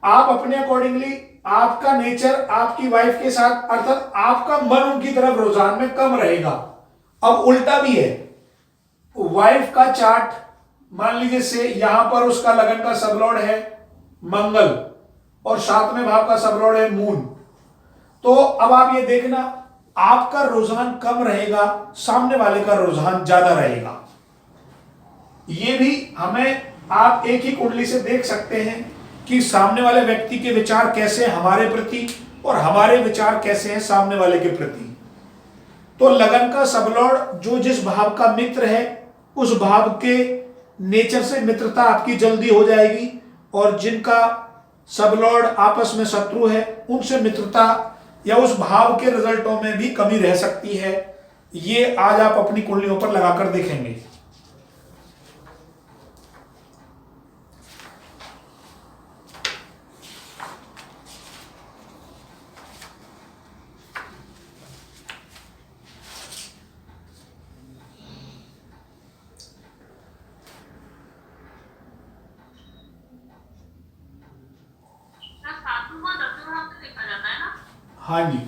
आप अपने अकॉर्डिंगली, आपका नेचर आपकी वाइफ के साथ, अर्थात आपका मन उनकी तरफ रुझान में कम रहेगा। अब उल्टा भी है, वाइफ का चार्ट मान लीजिए से यहां पर उसका लगन का सबलॉर्ड है मंगल और 7वें भाव का सबलॉर्ड है मून, तो अब आप ये देखना, आपका रुझान कम रहेगा, सामने वाले का रुझान ज्यादा रहेगा। ये भी हमें आप एक ही कुंडली से देख सकते हैं कि सामने वाले व्यक्ति के विचार कैसे हमारे प्रति और हमारे विचार कैसे हैं सामने वाले के प्रति। तो लगन का सबलॉर्ड जो जिस भाव का मित्र है, उस भाव के नेचर से मित्रता आपकी जल्दी हो जाएगी, और जिनका सबलॉर्ड आपस में शत्रु है, उनसे मित्रता या उस भाव के रिजल्टों में भी कमी रह सकती है। ये आज आप अपनी कुंडलियों पर लगाकर देखेंगे। हाँ जी,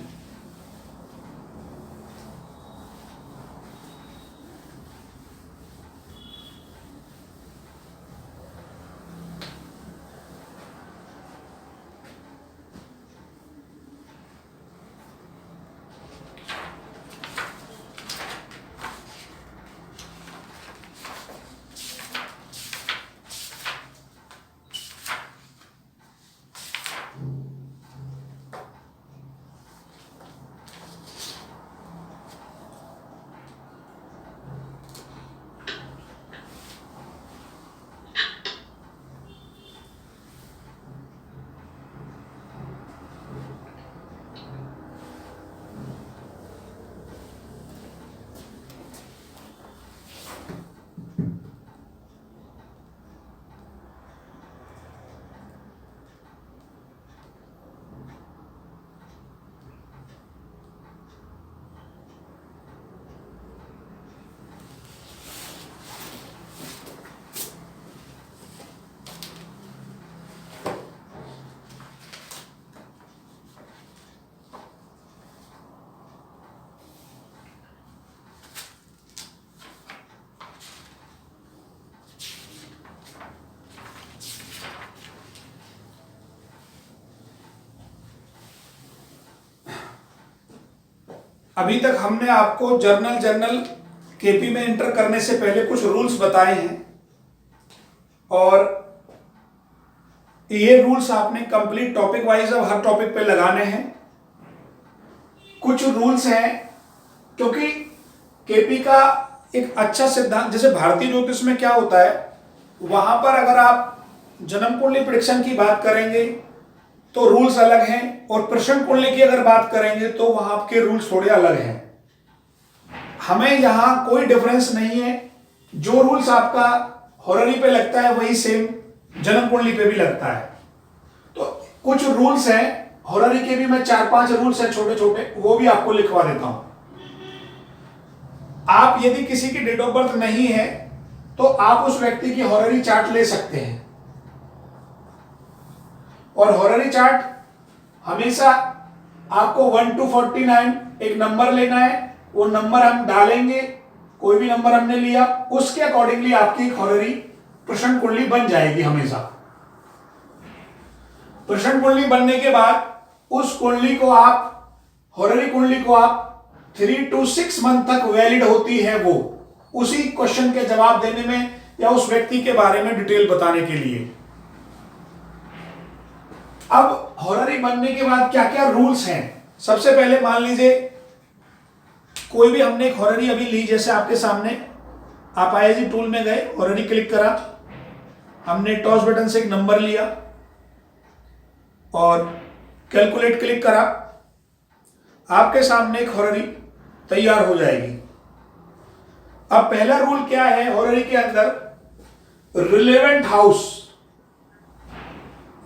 अभी तक हमने आपको जर्नल केपी में एंटर करने से पहले कुछ रूल्स बताए हैं और ये रूल्स आपने कंप्लीट टॉपिक वाइज अब हर टॉपिक पे लगाने हैं। कुछ रूल्स हैं क्योंकि केपी का एक अच्छा सिद्धांत, जैसे भारतीय ज्योतिष में क्या होता है, वहां पर अगर आप जन्म कुंडली प्रेडिक्शन की बात करेंगे तो रूल्स अलग हैं और प्रश्न कुंडली की अगर बात करेंगे तो वहां आपके रूल्स थोड़े अलग हैं। हमें यहां कोई डिफरेंस नहीं है, जो रूल्स आपका हॉररी पे लगता है वही सेम जन्म कुंडली पे भी लगता है। तो कुछ रूल्स हैं हॉररी के भी, मैं 4-5 रूल्स हैं छोटे छोटे, वो भी आपको लिखवा देता हूं। आप यदि किसी की डेट ऑफ बर्थ नहीं है तो आप उस व्यक्ति की हॉररी चार्ट ले सकते हैं और हॉररी चार्ट हमेशा आपको 1 to 49 एक नंबर लेना है। वो नंबर हम डालेंगे, कोई भी नंबर हमने लिया उसके अकॉर्डिंगली आपकी एक हॉररी प्रश्न कुंडली बन जाएगी। हमेशा प्रश्न कुंडली बनने के बाद उस कुंडली को आप, हॉररी कुंडली को आप 3 to 6 मंथ तक वैलिड होती है, वो उसी क्वेश्चन के जवाब देने में या उस व्यक्ति के बारे में डिटेल बताने के लिए। अब हॉररी बनने के बाद क्या क्या रूल्स हैं, सबसे पहले मान लीजिए कोई भी हमने एक हॉररी अभी ली, जैसे आपके सामने आप आईजी टूल में गए, हॉररी क्लिक करा, हमने टॉस बटन से एक नंबर लिया और कैलकुलेट क्लिक करा, आपके सामने एक हॉररी तैयार हो जाएगी। अब पहला रूल क्या है हॉररी के अंदर, रिलेवेंट हाउस,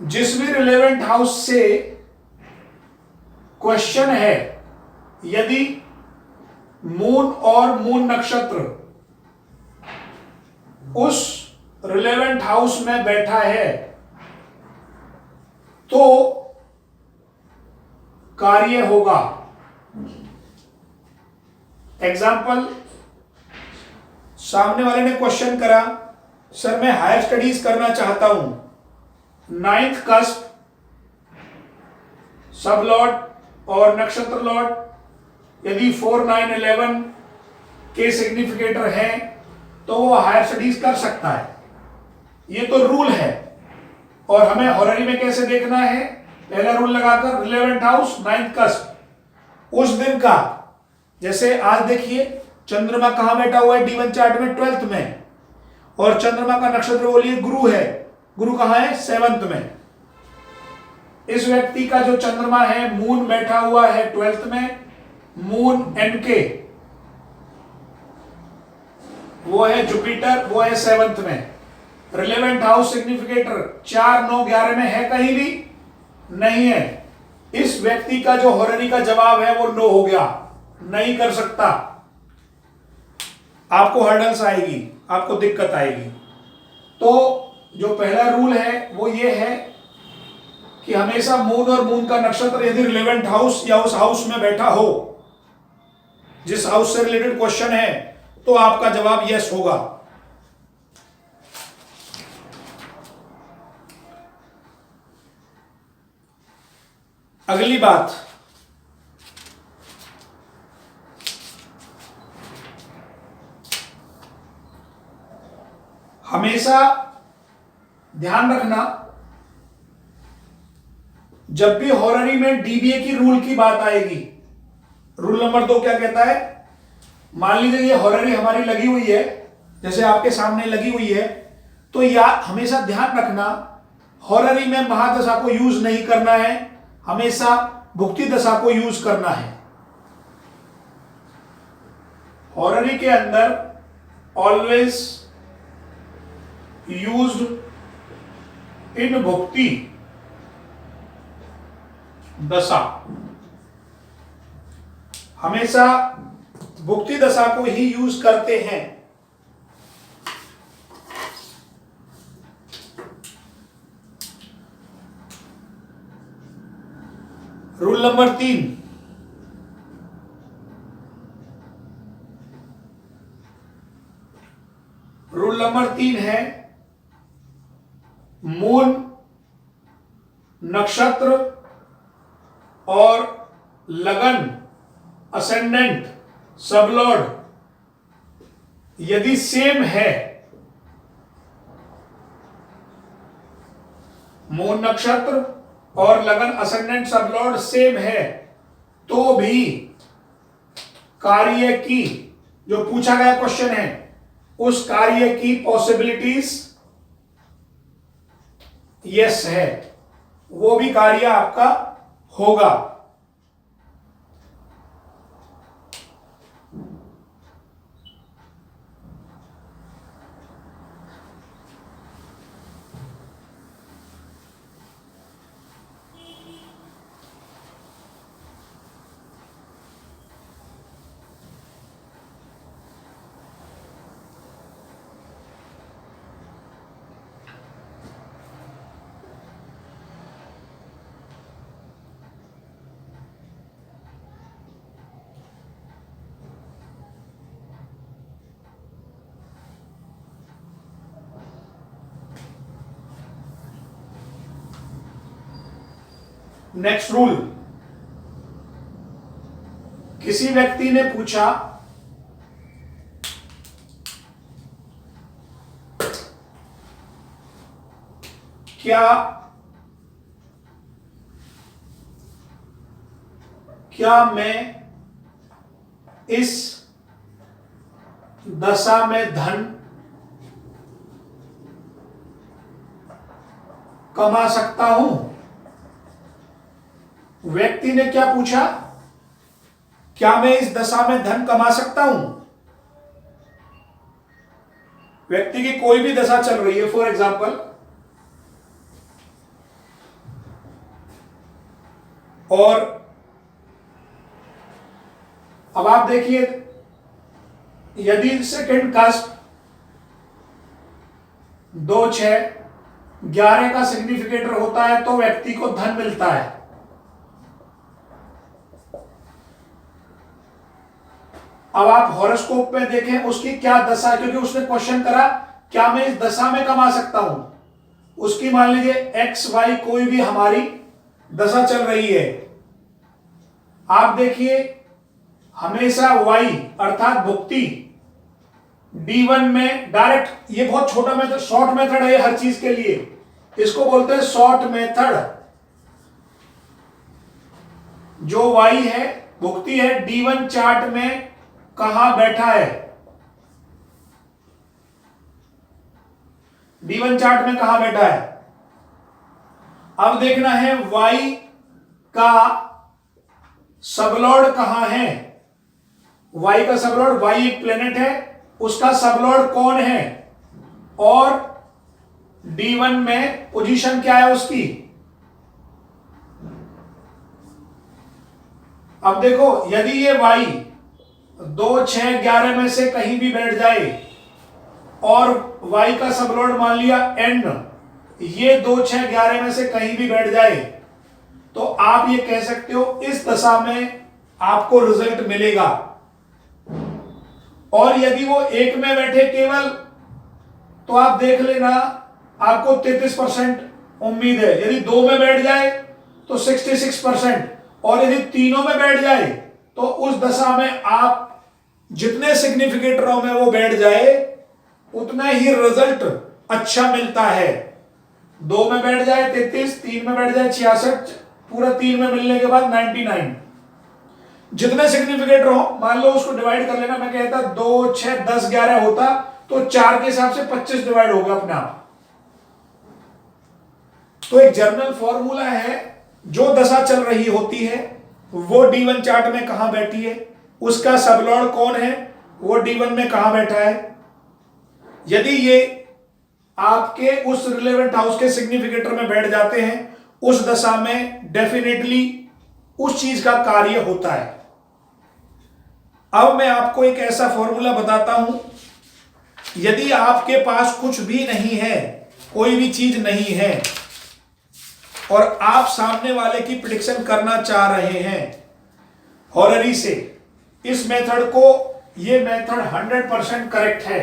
जिस भी रिलेवेंट हाउस से क्वेश्चन है, यदि मून और मून नक्षत्र उस रिलेवेंट हाउस में बैठा है तो कार्य होगा। एग्जाम्पल, सामने वाले ने क्वेश्चन करा, सर मैं हायर स्टडीज करना चाहता हूं, 9th कस्प, सब लॉर्ड और नक्षत्र लॉर्ड यदि 4, 9, 11 के सिग्निफिकेटर हैं तो वो हायर स्टडीज कर सकता है। ये तो रूल है। और हमें हॉररी में कैसे देखना है, पहला रूल लगाकर रिलेवेंट हाउस 9th कस्प, उस दिन का, जैसे आज देखिए चंद्रमा कहां बैठा हुआ है D1 चार्ट में 12th में, और चंद्रमा का नक्षत्र बोलिए गुरु है, गुरु कहां है 7th में। इस व्यक्ति का जो चंद्रमा है मून बैठा हुआ है 12th में, मून NK वो है जुपिटर, वो है 7th में। रिलेवेंट हाउस सिग्निफिकेटर 4, 9, 11 में है कहीं भी नहीं है। इस व्यक्ति का जो हॉररी का जवाब है वो नो हो गया, नहीं कर सकता, आपको हर्डल्स आएगी, आपको दिक्कत आएगी। तो जो पहला रूल है वो ये है कि हमेशा मून और मून का नक्षत्र यदि रिलेवेंट हाउस या उस हाउस में बैठा हो, जिस हाउस से रिलेटेड क्वेश्चन है, तो आपका जवाब यस होगा। अगली बात, हमेशा ध्यान रखना जब भी हॉररी में डीबीए की रूल की बात आएगी, रूल नंबर 2 क्या कहता है, मान लीजिए ये हॉररी हमारी लगी हुई है, जैसे आपके सामने लगी हुई है, तो या हमेशा ध्यान रखना हॉररी में महादशा को यूज नहीं करना है, हमेशा भुक्ति दशा को यूज करना है। हॉररी के अंदर ऑलवेज यूज्ड इन भुक्ति दशा, हमेशा भुक्ति दशा को ही यूज करते हैं। रूल नंबर 3, रूल नंबर 3 है मून नक्षत्र और लगन असेंडेंट सबलॉर्ड यदि सेम है, मूल नक्षत्र और लगन असेंडेंट सबलॉर्ड सेम है, तो भी कार्य की, जो पूछा गया क्वेश्चन है, उस कार्य की पॉसिबिलिटीज यस है, वो भी कार्य आपका होगा। नेक्स्ट रूल, किसी व्यक्ति ने पूछा क्या मैं इस दशा में धन कमा सकता हूं? व्यक्ति ने क्या पूछा? क्या मैं इस दशा में धन कमा सकता हूं? व्यक्ति की कोई भी दशा चल रही है, फॉर एग्जाम्पल, और अब आप देखिए, यदि सेकंड कास्ट 2, 6, 11 का सिग्निफिकेटर होता है तो व्यक्ति को धन मिलता है। अब आप हॉरोस्कोप में देखें उसकी क्या दशा, क्योंकि उसने क्वेश्चन करा क्या मैं इस दशा में कमा सकता हूं, उसकी मान लीजिए एक्स वाई कोई भी हमारी दशा चल रही है। आप देखिए हमेशा वाई अर्थात भुक्ति D1 में डायरेक्ट, ये बहुत छोटा मेथड, शॉर्ट मेथड है हर चीज के लिए, इसको बोलते हैं शॉर्ट मेथड। जो वाई है, भुक्ति है, D1 चार्ट में कहां बैठा है, D1 चार्ट में कहां बैठा है। अब देखना है वाई का सबलॉर्ड कहां है। वाई का सबलॉर्ड, वाई एक प्लेनेट है, उसका सबलॉर्ड कौन है, और D1 में पोजीशन क्या है उसकी। अब देखो यदि ये वाई 2, 6, 11 में से कहीं भी बैठ जाए और y का सबलॉर्ड मान लिया n, ये 2, 6, 11 में से कहीं भी बैठ जाए, तो आप ये कह सकते हो इस दशा में आपको रिजल्ट मिलेगा। और यदि वो 1 में बैठे केवल, तो आप देख लेना आपको 33% उम्मीद है। यदि 2 में बैठ जाए तो 66%, और यदि तीनों में बैठ जाए तो उस दशा में आप जितने सिग्निफिकेटरों में वो बैठ जाए उतना ही रिजल्ट अच्छा मिलता है। 2 में बैठ जाए 33, 3 में बैठ जाए 66, पूरा 3 में मिलने के बाद 99। जितने सिग्निफिकेटर हो मान लो उसको डिवाइड कर लेना, मैं कहता 2, 6, 10, 11 होता तो 4 के हिसाब से 25 डिवाइड हो गया अपने आप। तो एक जर्नल फॉर्मूला है, जो दशा चल रही होती है वो D1 चार्ट में कहां बैठी है, उसका सबलॉर्ड कौन है, वो D1 में कहां बैठा है। यदि ये आपके उस रिलेवेंट हाउस के सिग्निफिकेटर में बैठ जाते हैं, उस दशा में डेफिनेटली उस चीज का कार्य होता है। अब मैं आपको एक ऐसा फॉर्मूला बताता हूं, यदि आपके पास कुछ भी नहीं है, कोई भी चीज नहीं है, और आप सामने वाले की प्रेडिक्शन करना चाह रहे हैं हॉररी से, इस मेथड को, ये मेथड 100% करेक्ट है,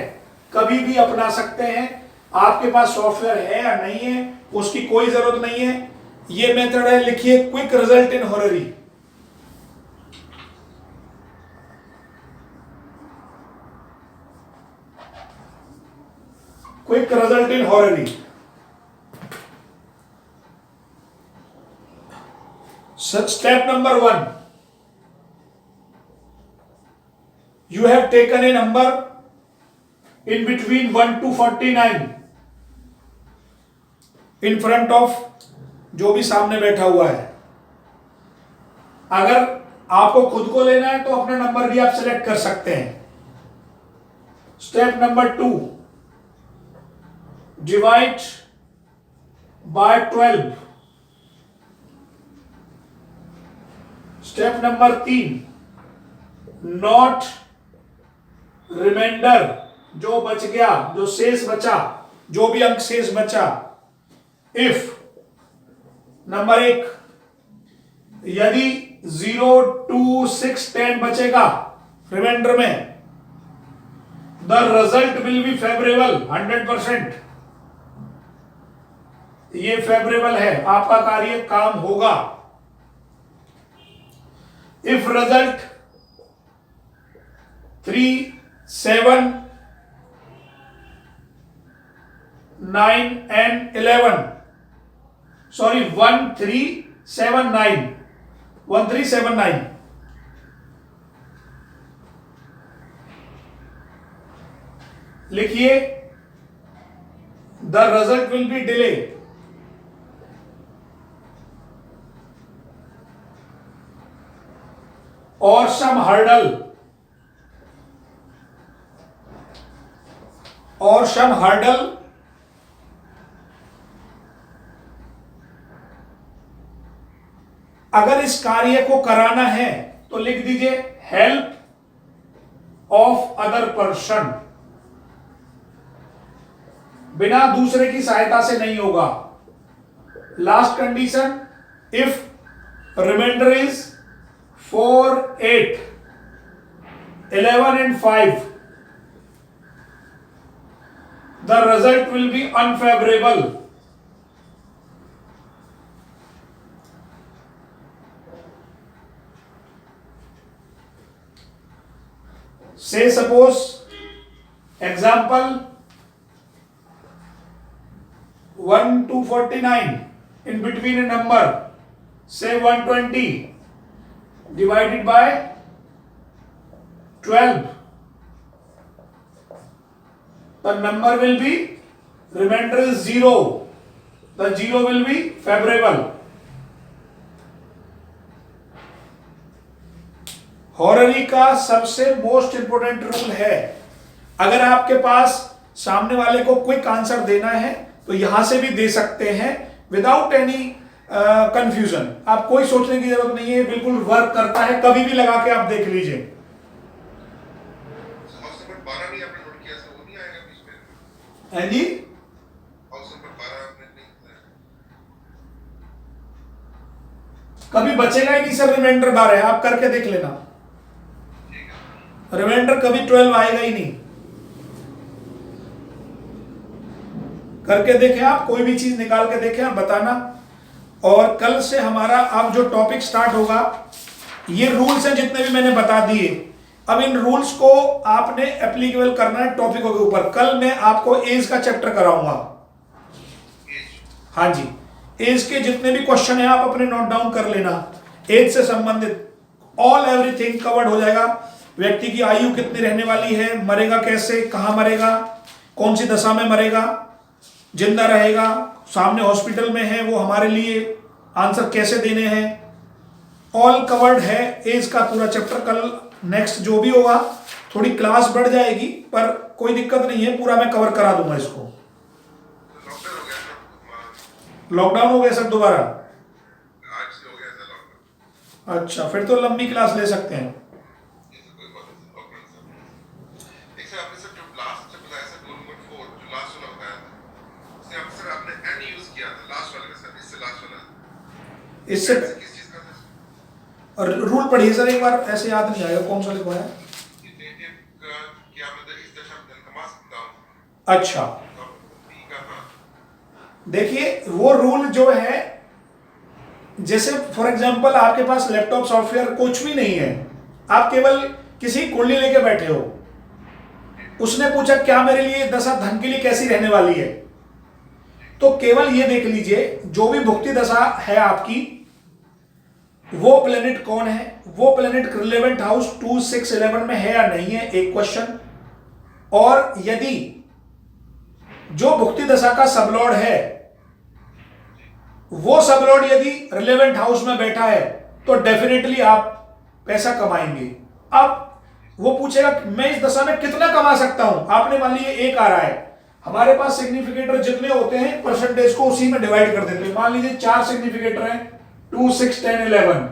कभी भी अपना सकते हैं। आपके पास सॉफ्टवेयर है या नहीं है उसकी कोई जरूरत नहीं है। ये मेथड है, लिखिए quick result in horary. quick result in horary. Step number 1. You have taken a number in between 1 to 49 in front of जो भी सामने बैठा हुआ है. अगर आपको खुद को लेना है तो अपना नंबर भी आप सिलेक्ट कर सकते हैं. Step number 2, divide by 12. Step number 3, not remainder, जो बच गया, जो शेष बचा, जो भी अंक शेष बचा. इफ नंबर 1, यदि 0, 2, 6, 10 बचेगा रिमाइंडर में, the result will be favourable 100%. ये फेवरेबल है, आपका कार्य काम होगा. If result 3, 7, 9 and 11, sorry 1, 3, 7, 9, 1, 3, 7, 9. लिखिए, the result will be delay. और सम हर्डल, अगर इस कार्य को कराना है तो लिख दीजिए हेल्प ऑफ अदर पर्सन. बिना दूसरे की सहायता से नहीं होगा. Last condition, if remainder is 4, 8, 11 and 5, the result will be unfavorable. Say suppose example 1 to 49, in between a number, say 120 divided by 12, the number will be, remainder is 0, the 0 will be favorable. Horary का सबसे most important rule है, अगर आपके पास सामने वाले को quick answer देना है तो यहां से भी दे सकते हैं विदाउट एनी कंफ्यूजन. आप कोई सोचने की जरूरत नहीं है, बिल्कुल वर्क करता है, कभी भी लगा के आप देख लीजिए. हाउस नंबर 12 नहीं आपने नोट किया, वो नहीं आएगा बीच में? है जी, हाउस नंबर 12 आपने नहीं किया. कभी बचेगा ही नहीं सर. रिमाइंडर 12 है, आप करके देख लेना. रिमाइंडर कभी 12 आएगा ही नहीं. करके देखें, आप कोई भी चीज निकाल के देखें, आप बताना. और कल से हमारा अब जो टॉपिक स्टार्ट होगा, ये रूल्स हैं जितने भी मैंने बता दिए. अब इन रूल्स को आपने एप्लीकेबल करना है टॉपिकों के ऊपर. कल मैं आपको एज का चैप्टर कराऊंगा. हाँ जी, एज के जितने भी क्वेश्चन हैं आप अपने नोट डाउन कर लेना. एज से संबंधित ऑल एवरीथिंग कवर्ड हो जाएगा. व्यक्ति की आयु कितनी रहने वाली है, मरेगा कैसे, कहां मरेगा, कौन सी दशा में मरेगा, जिंदा रहेगा, सामने हॉस्पिटल में है, वो हमारे लिए आंसर कैसे देने हैं, ऑल कवर्ड है. एज का पूरा चैप्टर कल नेक्स्ट जो भी होगा, थोड़ी क्लास बढ़ जाएगी पर कोई दिक्कत नहीं है, पूरा मैं कवर करा दूंगा इसको. लॉकडाउन हो गया सर दोबारा? आज से हो गया सर लॉकडाउन. अच्छा, फिर तो लंबी क्लास ले सकते हैं. इससे किस चीज का था? और रूल पढ़िए सर एक बार, ऐसे याद नहीं आएगा कौन सा लिखवाया. क्या मतलब इस दशा में धन कमा सकता हूं? अच्छा, देखिए वो रूल जो है, जैसे फॉर एग्जांपल आपके पास लैपटॉप सॉफ्टवेयर कुछ भी नहीं है, आप केवल किसी कुंडली लेके बैठे हो, उसने पूछा क्या मेरे लिए दशा धन के लिए कैसी रहने वाली है, तो केवल ये देख लीजिए जो भी भुक्ति दशा है आपकी, वो प्लेनेट कौन है, वो प्लेनेट रिलेवेंट हाउस 2, 6, 11 में है या नहीं है, एक क्वेश्चन। और यदि जो भुक्ति दशा का सबलॉर्ड है वो सबलॉर्ड यदि रिलेवेंट हाउस में बैठा है तो डेफिनेटली आप पैसा कमाएंगे। अब वो पूछेगा मैं इस दशा में कितना कमा सकता हूं, आपने मान लीजिए 1 आ रहा है, हमारे पास सिग्निफिकेटर जितने होते हैं परसेंटेज को उसी में डिवाइड कर देते हैं। मान लीजिए 4 सिग्निफिकेटर हैं, 2, 6, 10, 11,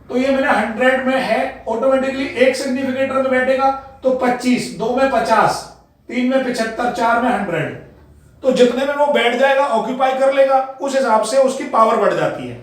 तो ये मैंने 100 में है, ऑटोमेटिकली एक सिग्निफिकेटर में बैठेगा तो 25, 2 में 50, 3 में 75, 4 में 100, तो जितने में वो बैठ जाएगा ऑक्यूपाई कर लेगा, उस हिसाब से उसकी पावर बढ़ जाती है।